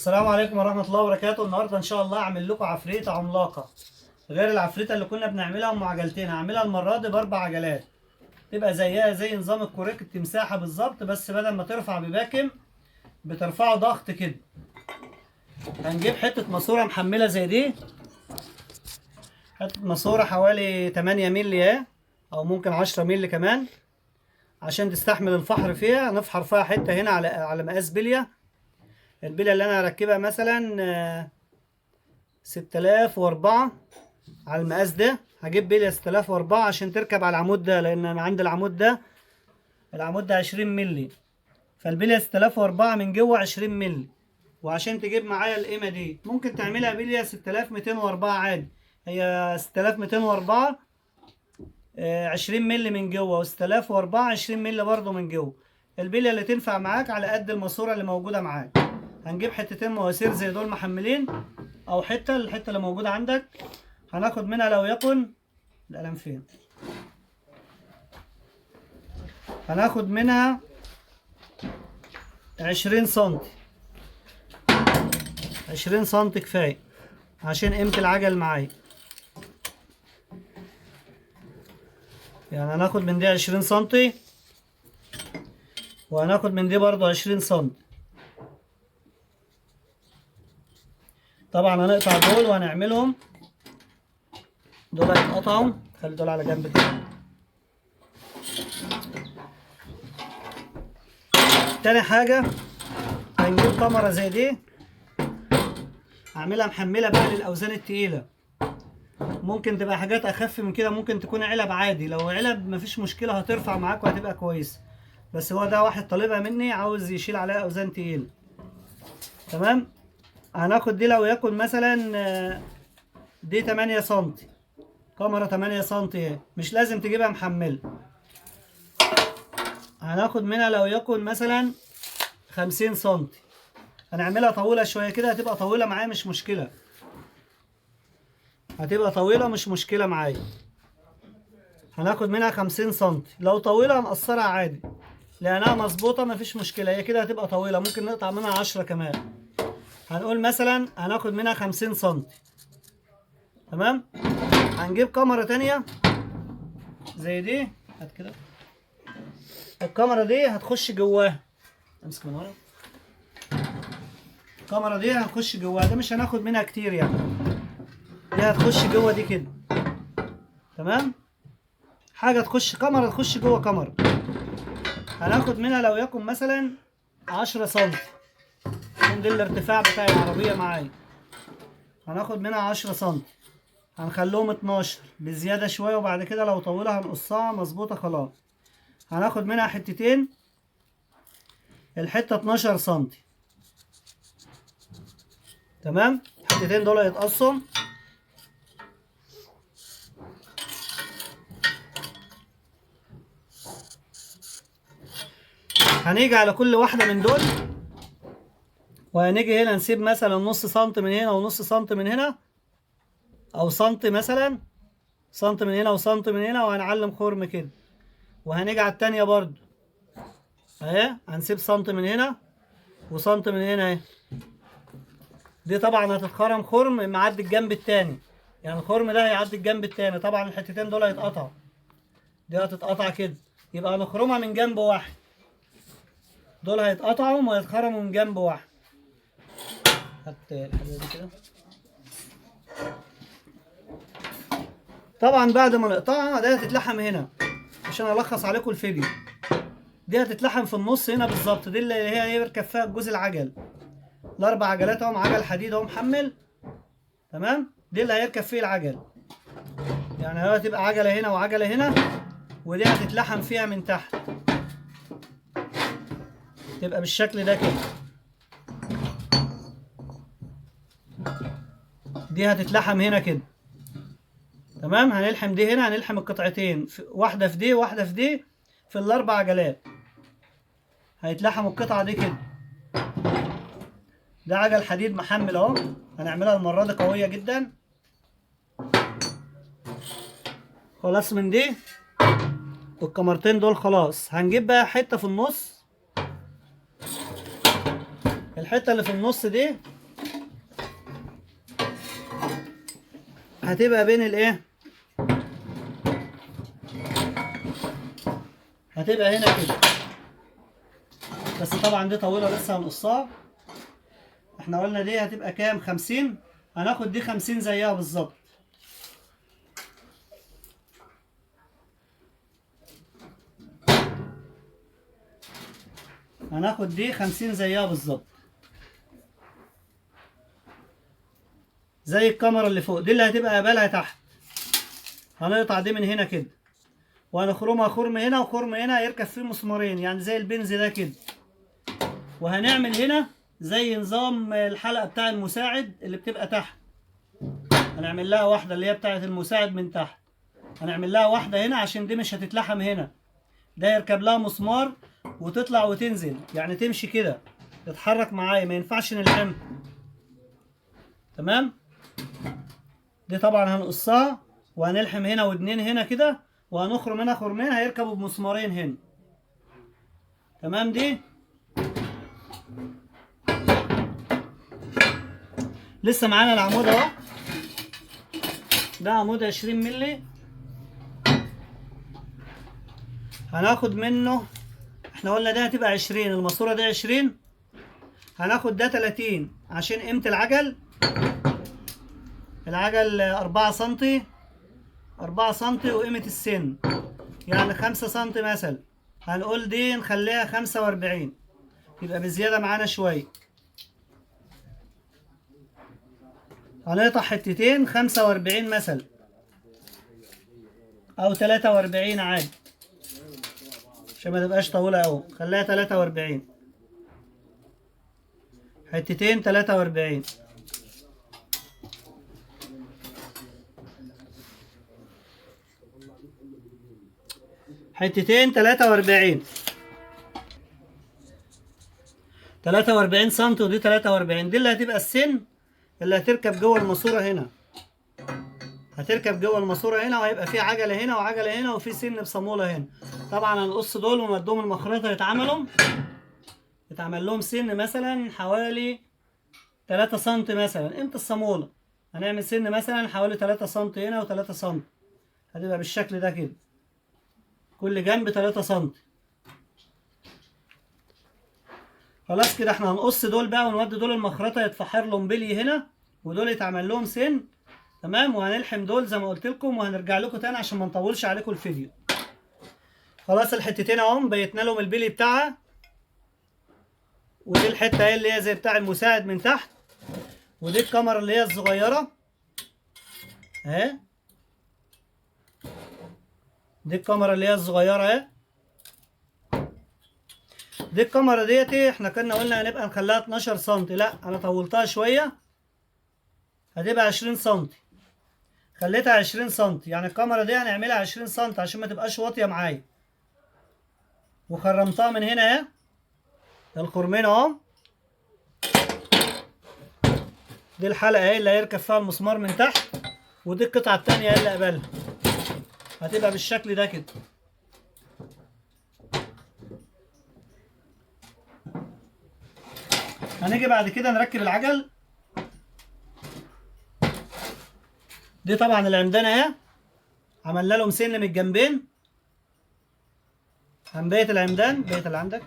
السلام عليكم ورحمة الله وبركاته. النهاردة إن شاء الله أعمل لكم عفريتة عملاقة غير العفريتة اللي كنا بنعملها أم عجلتين. هعملها المرة دي بأربع عجلات، تبقى زيها زي نظام الكوريك التمساحة بالظبط، بس بدل ما ترفع بباكم بترفعه ضغط كده. هنجيب حتة ماسورة محملة زي دي، حتة ماسورة حوالي 8 مللي اهي، أو ممكن 10 مللي كمان، عشان تستحمل الفحر فيها. نفحر فيها حتة هنا على مقاس بلية. البلية اللي أنا هركبها مثلا 6004 على المقاس ده. هجيب بلية 6004 عشان تركب على العمود ده، لأن أنا عندي العمود ده 20 مللي، فالبلية 6004 من جوه 20 مللي. وعشان تجيب معايا القيمة دي ممكن تعملها بلية 6204 عادي. هي 6204 20 مللي من جوه، و6004 20 مللي برضه من جوه. البلية اللي تنفع معاك على قد الماسورة اللي موجودة معاك. هنجيب حتتين مواسير زي دول محملين، او الحته اللي موجوده عندك. هناخد منها لو يكن القلم فين، هناخد منها 20 سنتي. 20 سنتي كفايه عشان قيمه العجل معايا. يعني هناخد من دي 20 سنتي، وهناخد من دي برضو 20 سنتي. طبعا هنقطع دول وهنعملهم، دول هيتقطعوا. خلي دول على جنب كده. تاني حاجة هنجيب كاميرا زي دي، هعملها محملة بقى للأوزان التقيلة. ممكن تبقى حاجات أخف من كده، ممكن تكون علب عادي. لو علب مفيش مشكلة، هترفع معاك وهتبقى كويسة. بس هو ده واحد طالبها مني، عاوز يشيل عليها أوزان تقيلة. تمام. هناخد دي لو يكن مثلا دي 8 سنتي، كاميرا 8 سنتي اهي، مش لازم تجيبها محملة. هناخد منها لو يكن مثلا 50 سنتي. هنعملها طويلة شوية كده، هتبقى طويلة معايا مش مشكلة، هتبقى طويلة مش مشكلة معايا. هناخد منها 50 سنتي. لو طويلة هنقصرها عادي، لأنها مظبوطة مفيش مشكلة. هي كده هتبقى طويلة، ممكن نقطع منها 10 كمان. هنقول مثلا هناخد منها 50 سنتي. تمام. هنجيب كاميرا تانية زي دي، هات كده. الكاميرا دي هتخش جواها، امسك من ورا. الكاميرا دي هتخش جواها، ده مش هناخد منها كتير يعني. دي هتخش جوه دي كده. تمام. حاجة تخش كاميرا، تخش جوه كاميرا. هناخد منها لو يكن مثلا 10 سنتي، يكون ده الارتفاع بتاع العربية معايا. هناخد منها 10 سنتي، هنخليهم 12 بزيادة شوية، وبعد كده لو طولها هنقصها مظبوطة خلاص. هناخد منها حتتين، الحتة 12 سنتي. تمام. الحتتين دول هيتقصوا. هنيجي على كل واحدة من دول، وهنيجي هنا نسيب مثلا نص سنتي من هنا ونص سنتي من هنا، او سنتي مثلا، سنتي من هنا وسنتي من هنا، وهنعلم خرم كده. وهنيجي على التانية برضو اهي، هنسيب سنتي من هنا وسنتي من هنا اهي. دي طبعا هتتخرم خرم معدي الجنب التاني، يعني الخرم ده هيعدي الجنب التاني. طبعا الحتتين دول هيتقطعوا، دي هتتقطع كده، يبقى هنخرمها من جنب واحد. دول هيتقطعوا وهيتخرموا من جنب واحد. هات الحاجة دي كده. طبعا بعد ما نقطعها دي هتتلحم هنا عشان الخص عليكم الفيديو. دي هتتلحم في النص هنا بالظبط. دي اللي هي يركب فيها الجزء العجل. الاربع عجلات اهو، عجل حديد اهو محمل. تمام. دي اللي هيركب فيه العجل. يعني هو هتبقى عجله هنا وعجله هنا، ودي هتتلحم فيها من تحت، تبقى بالشكل ده كده. دي هتتلحم هنا كده. تمام. هنلحم دي هنا، هنلحم القطعتين، واحده في دي واحده في دي، في الاربع عجلات هيتلحموا القطعه دي كده. ده عجل حديد محمل اهو. هنعملها المره دي قويه جدا. خلاص من دي والكمرتين دول خلاص. هنجيب بقى حته في النص. الحته اللي في النص دي هتبقى بين الايه، هتبقى هنا كده. بس طبعا دي طويلة لسه هنقصها. احنا قلنا دي هتبقى كام؟ 50. هناخد دي 50 زيها بالظبط. هناخد دي 50 زيها بالظبط، زي الكاميرا اللي فوق دي اللي هتبقى قبالها تحت. هنقطع دي من هنا كده، وهنخرمها خرم هنا وخرم هنا يركب فيه مسمارين، يعني زي البنز ده كده. وهنعمل هنا زي نظام الحلقة بتاع المساعد اللي بتبقى تحت. هنعمل لها واحدة اللي هي بتاعت المساعد من تحت، هنعمل لها واحدة هنا عشان دي مش هتتلحم هنا. ده يركب لها مسمار وتطلع وتنزل، يعني تمشي كده تتحرك معايا، ما ينفعش نلحمها. تمام. دي طبعا هنقصها وهنلحم هنا ودنين هنا كده، وهنخرم هنا خرمين هيركبوا بمسمارين هنا. تمام. دي لسه معانا العمود اهو. ده عمود 20 مللي، هناخد منه، احنا قلنا ده هتبقى 20، الماسورة دي 20، هناخد ده 30 عشان قيمة العجل. العجل 4 سنتي، 4 سنتي وقيمة السن يعني 5 سنتي مثلا. هنقول دي نخليها 45، يبقى بزيادة معانا شوية. هنقطع حتتين 45 مثلا أو 43 عادي عشان ما تبقاش طويلة أوي. خليها 43 حتتين 43. حتتين 43 سم، ودي 43. دي اللي هتبقى السن اللي هتركب جوه الماسورة هنا. هتركب جوه الماسورة هنا، وهيبقى في عجلة هنا وعجلة هنا وفي سن بصامولة هنا. طبعا هنقص دول ونودهم المخرطة يتعمل لهم سن مثلا حوالي 3 سم مثلا قيمة الصامولة. هنعمل سن مثلا حوالي 3 سم هنا و3 سم، هتبقى بالشكل ده كده، كل جنب 3 سم. خلاص كده احنا هنقص دول بقى ونودي دول المخرطة يتفحر لهم بلي هنا، ودول يتعمل لهم سن. تمام. وهنلحم دول زي ما قلت لكم، وهنرجع لكم تاني عشان ما نطولش عليكم الفيديو. خلاص الحتتين اهم بيتنا لهم البلي بتاعها، ودي الحته اهي اللي هي زي بتاع المساعد من تحت، ودي الكاميرا اللي هي الصغيره اهي. دي الكاميرا اللي هي الصغيره اهي. دي الكاميرا ديتي احنا كنا قلنا هنبقى نخليها 12 سم، لا انا طولتها شويه هتبقى 20 سم. خليتها 20 سم، يعني الكاميرا دي هنعملها 20 سم عشان ما تبقاش واطيه معايا. وخرمتها من هنا اهي، الخرمين اهو. دي الحلقه اهي اللي هيركب فيها المسمار من تحت، ودي القطعه التانيه اهي اللي قبلها، هتبقى بالشكل ده كده. هنيجي بعد كده نركب العجل. دي طبعا العمدان اهي، عملنا لهم سن من الجنبين عن بقيه العمدان، بقيه اللي عندك.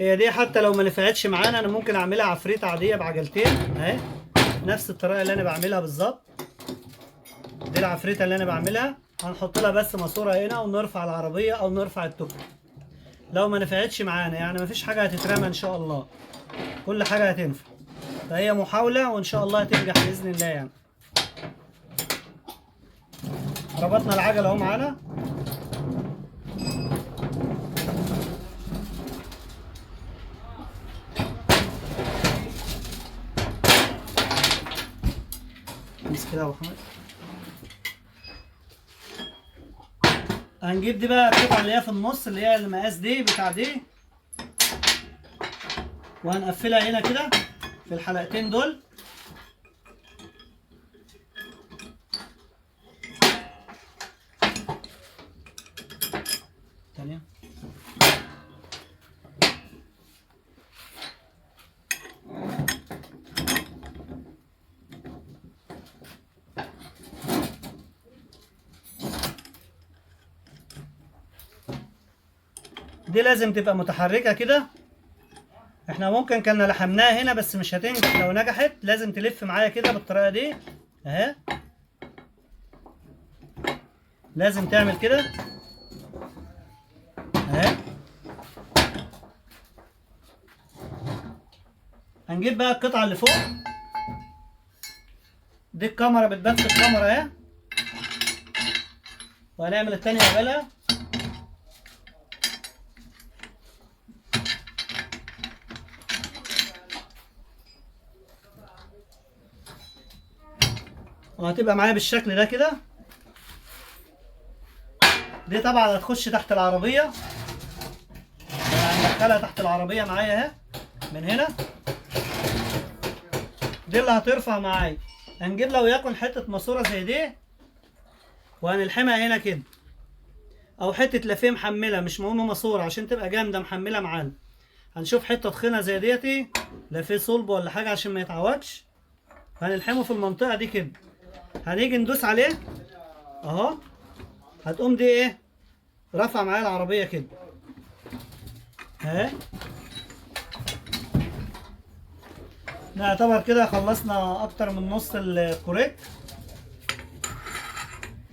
هي دي حتى لو ما نفعتش معانا انا ممكن اعملها عفريت عاديه بعجلتين اهي، نفس الطريقه اللي انا بعملها بالظبط. دي العفريته اللي انا بعملها. هنحط لها بس ماسوره هنا ونرفع العربيه او نرفع التوك. لو ما نفعتش معانا يعني مفيش حاجه هتترمى ان شاء الله، كل حاجه هتنفع. فهي محاوله وان شاء الله هتنجح باذن الله يعني. ربطنا العجله اهو معانا. امسك كده يا ابو حمد. هنجيب دي بقى القطعه اللي هي في النص اللي هي المقاس دي بتاع دي، وهنقفلها هنا كده في الحلقتين دول. تانية دي لازم تبقى متحركة كده. احنا ممكن كنا لحمناها هنا بس مش هتنجح. لو نجحت لازم تلف معايا كده بالطريقة دي اهي، لازم تعمل كده اهي. هنجيب بقى القطعة اللي فوق دي، الكاميرا بتبان في الكاميرا اهي، وهنعمل التانية قبلها. وهتبقى معايا بالشكل ده كده. دي طبعا هتخش تحت العربية، هندخلها تحت العربية معايا اهي من هنا. دي اللي هترفع معايا. هنجيب لو يكن حتة ماسورة زي دي وهنلحمها هنا كده، او حتة لافيه محملة، مش مهم ماسورة عشان تبقى جامدة محملة معانا. هنشوف حتة تخينة زي ديتي لافيه صلب ولا حاجة عشان ما يتعوجش، هنلحمه في المنطقة دي كده. هنيجي ندوس عليه اهو، هتقوم دي ايه رفع معايا العربية كده اهي. نعتبر كده خلصنا اكتر من نص الكوريك.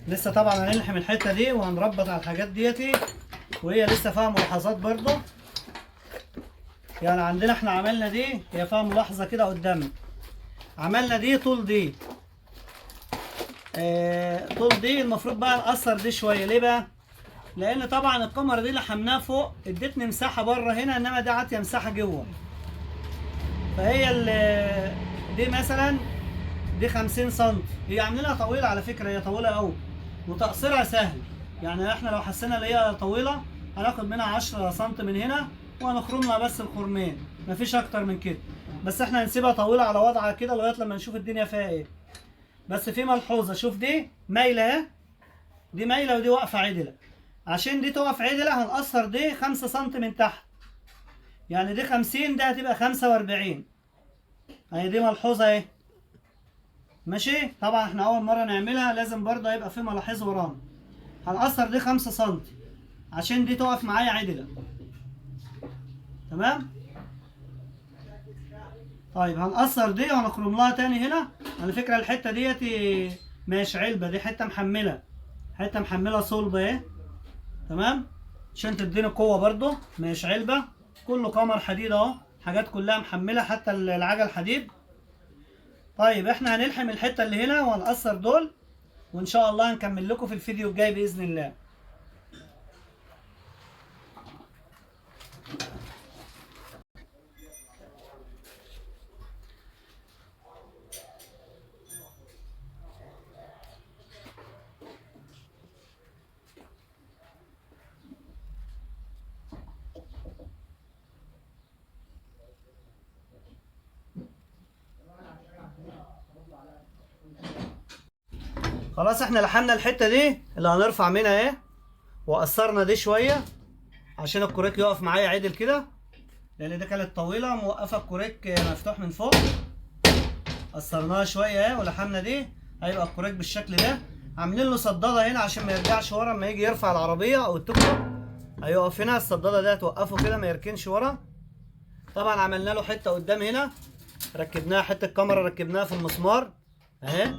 لسه طبعا هنلحم الحتة دي وهنربط على الحاجات ديتي، وهي لسه فيها ملاحظات برضو. يعني عندنا احنا عملنا دي، هي فيها ملاحظة كده قدامنا. عملنا دي طول دي طول دي، المفروض بقى نقصر دي شوية. ليه بقى؟ لان طبعا الكاميرا دي لحمناها فوق ادتني مساحة بره هنا، انما دي عاطية مساحة جوه. فهي دي مثلا دي 50 سم، هي عاملينها طويلة على فكرة، هي طويلة قوي وتقصيرها سهل. يعني احنا لو حسينا ان هي طويلة هناخد منها 10 سم من هنا وهنخرم لها بس الخرمين، مفيش اكتر من كده. بس احنا هنسيبها طويلة على وضعها كده لغاية لما نشوف الدنيا فيها ايه. بس في ملحوظة، شوف دي مايلة اهي، دي مايلة ودي واقفة عدلة. عشان دي تقف عدلة هنقصر دي 5 سم من تحت، يعني دي 50 ده هتبقى 45. اهي دي ملحوظة اهي ماشي. طبعا احنا اول مرة نعملها لازم برضه يبقى في ملاحظ ورانا. هنقصر دي 5 سم عشان دي تقف معايا عدلة، تمام. طيب هنقصر دي وهنخرم لها تاني هنا. على فكرة الحتة ديتي مش علبة، دي حتة محملة، حتة محملة صلبة اهي، تمام، عشان تديني قوة برضه، مش علبة. كله كمر حديد اهو، حاجات كلها محملة حتى العجل حديد. طيب احنا هنلحم الحتة اللي هنا وهنقصر دول، وان شاء الله هنكمل لكم في الفيديو الجاي بإذن الله. خلاص احنا لحمنا الحتة دي اللي هنرفع منها اهي، وقصرنا دي شوية عشان الكوريك يقف معايا عدل كده، لان دي كانت طويلة موقفة الكوريك مفتوح من فوق. قصرناها شوية اهي ولحمنا دي، هيبقى الكوريك بالشكل ده. عاملين له صدادة هنا عشان ما يرجعش ورا لما يجي يرفع العربية او التوك توك، هيقف هنا. الصدادة دي هتوقفه كده ما يركنش ورا. طبعا عملنا له حتة قدام هنا، ركبناها حتة كاميرا ركبناها في المسمار اهي.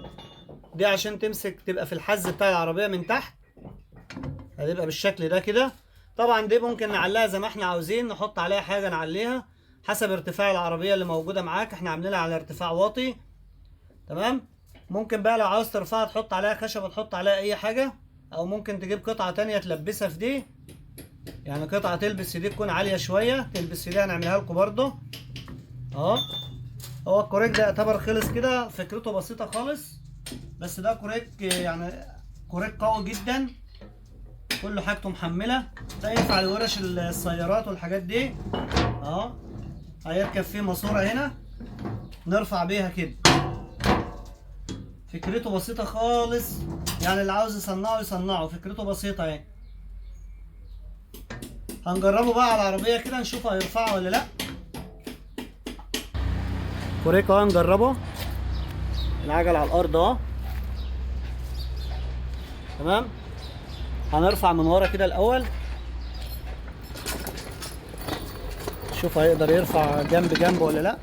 دي عشان تمسك تبقى في الحز بتاع العربية من تحت، هتبقى بالشكل ده كده. طبعا دي ممكن نعلقها زي ما احنا عاوزين، نحط عليها حاجة نعليها حسب ارتفاع العربية اللي موجودة معاك. احنا عاملينها على ارتفاع واطي، تمام. ممكن بقى لو عاوز ترفعها تحط عليها خشبة، تحط عليها اي حاجة، او ممكن تجيب قطعة تانية تلبسها في دي، يعني قطعة تلبس في دي تكون عالية شوية، تلبس في دي هنعملها لكم برضو اهو. هو الكوريك ده يعتبر خلص كده، فكرته بسيطة خالص، بس ده كوريك يعني كوريك قوي جدا، كله حاجته محملة، ده ينفع لورش السيارات والحاجات دي اهو. هيركب فيه ماسورة هنا نرفع بيها كده. فكرته بسيطة خالص، يعني اللي عاوز يصنعه يصنعه، فكرته بسيطة اهي. هنجربه بقى على العربية كده نشوف هيرفعه ولا لا. كوريك اهو نجربه، العجل على الارض اهو، تمام. هنرفع من ورا كده الاول، شوف هيقدر يرفع جنب جنب ولا لا.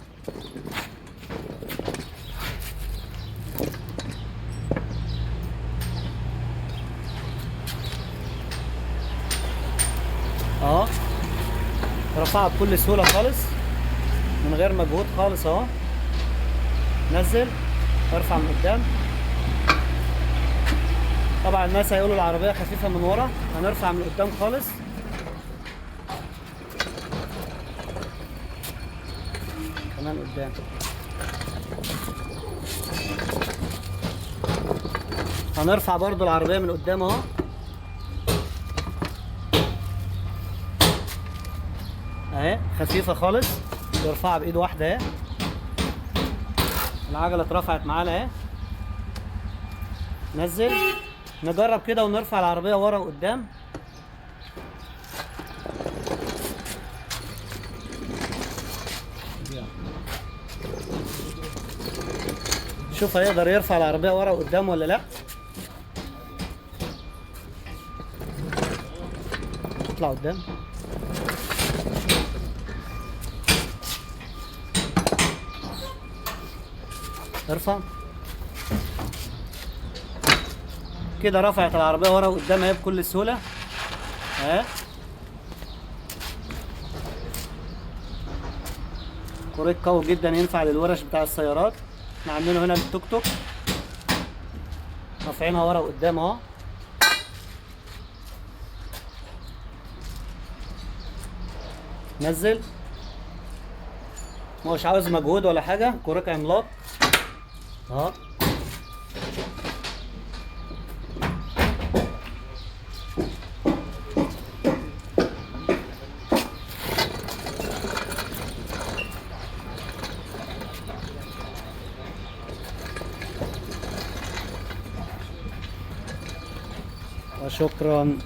اهو رفعها بكل سهولة خالص من غير مجهود خالص اهو. نزل ارفع من قدام. طبعا الناس هيقولوا العربية خفيفة من ورا، هنرفع من قدام خالص. كمان قدام. هنرفع برضو العربية من قدام اهو. اهي خفيفة خالص، يرفعها بايد واحدة اهي. العجلة اترفعت معانا اهي. نزل. نجرب كده ونرفع العربية ورا وقدام. شوف هيقدر يرفع العربية ورا وقدام ولا لا. اطلع قدام. ارفع كده. رفعت العربية ورا وقدام اهي بكل سهولة اهي. كوريك قوي جدا، ينفع للورش بتاع السيارات. احنا عاملينه هنا للتوك توك، رافعينها ورا وقدام اهو. نزل. مش عاوز مجهود ولا حاجة، كوريك عملاق اهو. وشكرا.